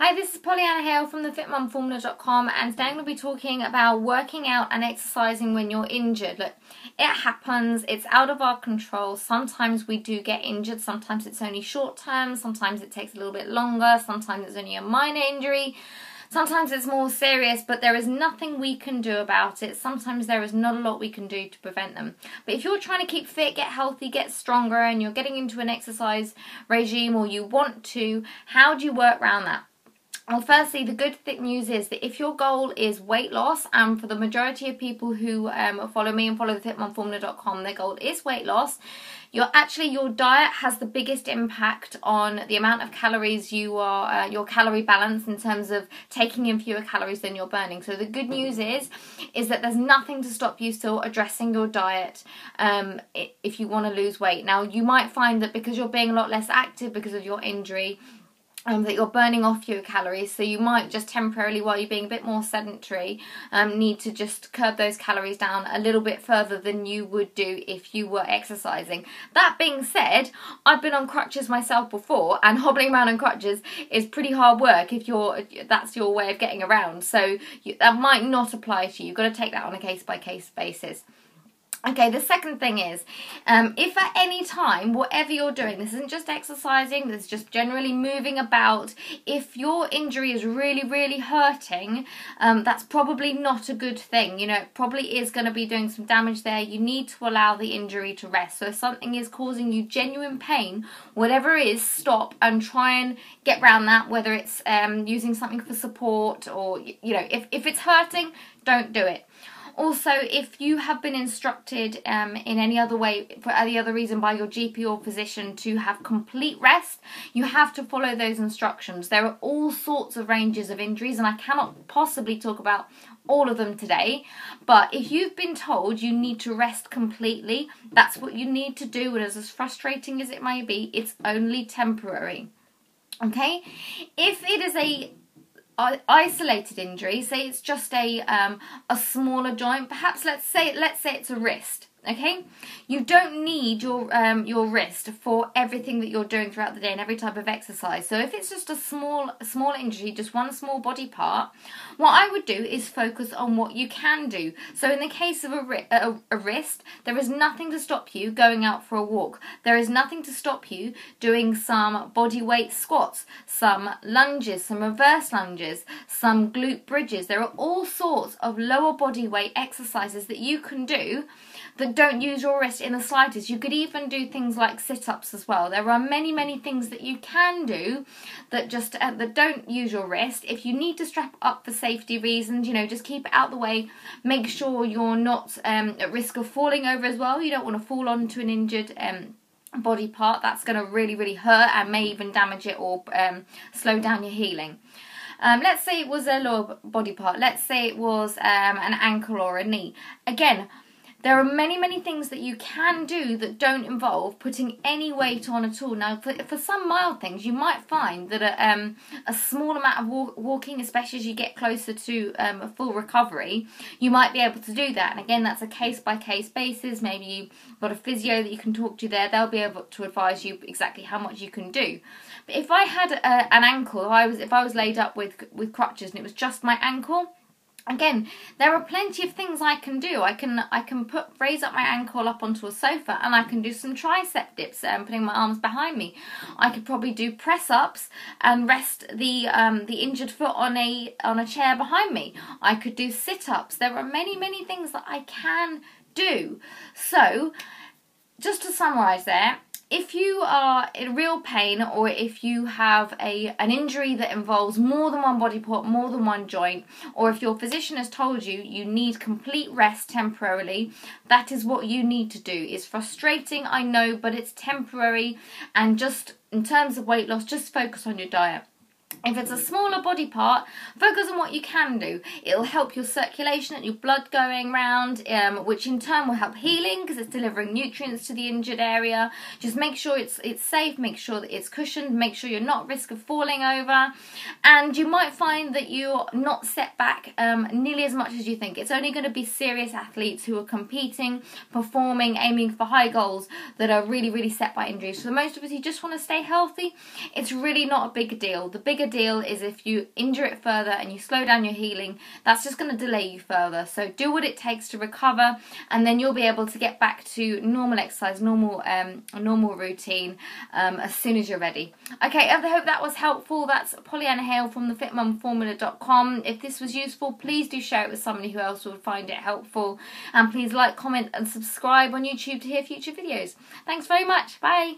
Hi, this is Pollyanna Hale from thefitmumformula.com, and today I'm going to be talking about working out and exercising when you're injured. Look, it happens, it's out of our control. Sometimes we do get injured, sometimes it's only short term, sometimes it takes a little bit longer, sometimes it's only a minor injury, sometimes it's more serious, but there is nothing we can do about it. Sometimes there is not a lot we can do to prevent them. But if you're trying to keep fit, get healthy, get stronger, and you're getting into an exercise regime or you want to, how do you work around that? Well, firstly, the good news is that if your goal is weight loss, and for the majority of people who follow me and follow thefitmumformula.com, their goal is weight loss, your diet has the biggest impact on the amount of calories your calorie balance in terms of taking in fewer calories than you're burning. So the good news is that there's nothing to stop you still addressing your diet if you want to lose weight. Now, you might find that because you're being a lot less active because of your injury, that you're burning off fewer calories, so you might just temporarily, while you're being a bit more sedentary, need to just curb those calories down a little bit further than you would do if you were exercising. That being said, I've been on crutches myself before, and hobbling around on crutches is pretty hard work if that's your way of getting around, so that might not apply to you. You've got to take that on a case-by-case basis. Okay, the second thing is, if at any time, whatever you're doing, this isn't just exercising, this is just generally moving about, if your injury is really, really hurting, that's probably not a good thing. You know, it probably is going to be doing some damage there. You need to allow the injury to rest. So if something is causing you genuine pain, whatever it is, stop and try and get around that, whether it's using something for support or, you know, if it's hurting, don't do it. Also, if you have been instructed in any other way, for any other reason by your GP or physician to have complete rest, you have to follow those instructions. There are all sorts of ranges of injuries, and I cannot possibly talk about all of them today, but if you've been told you need to rest completely, that's what you need to do, and as frustrating as it may be, it's only temporary. Okay? If it is a isolated injury, say it's just a smaller joint, perhaps let's say it's a wrist. Okay, you don't need your wrist for everything that you're doing throughout the day and every type of exercise. So if it's just a small injury, just one small body part, what I would do is focus on what you can do. So in the case of a wrist, there is nothing to stop you going out for a walk. There is nothing to stop you doing some body weight squats, some lunges, some reverse lunges, some glute bridges. There are all sorts of lower body weight exercises that you can do that don't use your wrist in the slightest. You could even do things like sit-ups as well. There are many, many things that you can do that just that don't use your wrist. If you need to strap up for safety reasons, you know, just keep it out the way. Make sure you're not at risk of falling over as well. You don't want to fall onto an injured body part. That's going to really, really hurt and may even damage it or slow down your healing. Let's say it was a lower body part. Let's say it was an ankle or a knee. Again, there are many, many things that you can do that don't involve putting any weight on at all. Now, for some mild things, you might find that a small amount of walking, especially as you get closer to a full recovery, you might be able to do that. And again, that's a case-by-case basis. Maybe you've got a physio that you can talk to there. They'll be able to advise you exactly how much you can do. But if I had an ankle, if I was laid up with crutches and it was just my ankle, again, there are plenty of things I can do. I can raise up my ankle up onto a sofa, and I can do some tricep dips, putting my arms behind me. I could probably do press ups and rest the injured foot on a chair behind me. I could do sit ups. There are many, many things that I can do. So, just to summarise there, if you are in real pain, or if you have an injury that involves more than one body part, more than one joint, or if your physician has told you you need complete rest temporarily, that is what you need to do. It's frustrating, I know, but it's temporary, and just in terms of weight loss, just focus on your diet. If it's a smaller body part, focus on what you can do. It'll help your circulation and your blood going round, which in turn will help healing because it's delivering nutrients to the injured area. Just make sure it's safe, make sure that it's cushioned, make sure you're not at risk of falling over. And you might find that you're not set back nearly as much as you think. It's only going to be serious athletes who are competing, performing, aiming for high goals that are really, really set by injuries. So most of us who just want to stay healthy, it's really not a big deal. The bigger bigger deal is if you injure it further and you slow down your healing, that's just going to delay you further. So do what it takes to recover, and then you'll be able to get back to normal exercise, normal routine as soon as you're ready. Okay, I hope that was helpful. That's Pollyanna Hale from thefitmumformula.com. If this was useful, please do share it with somebody who else would find it helpful, and please like, comment and subscribe on YouTube to hear future videos. Thanks very much. Bye.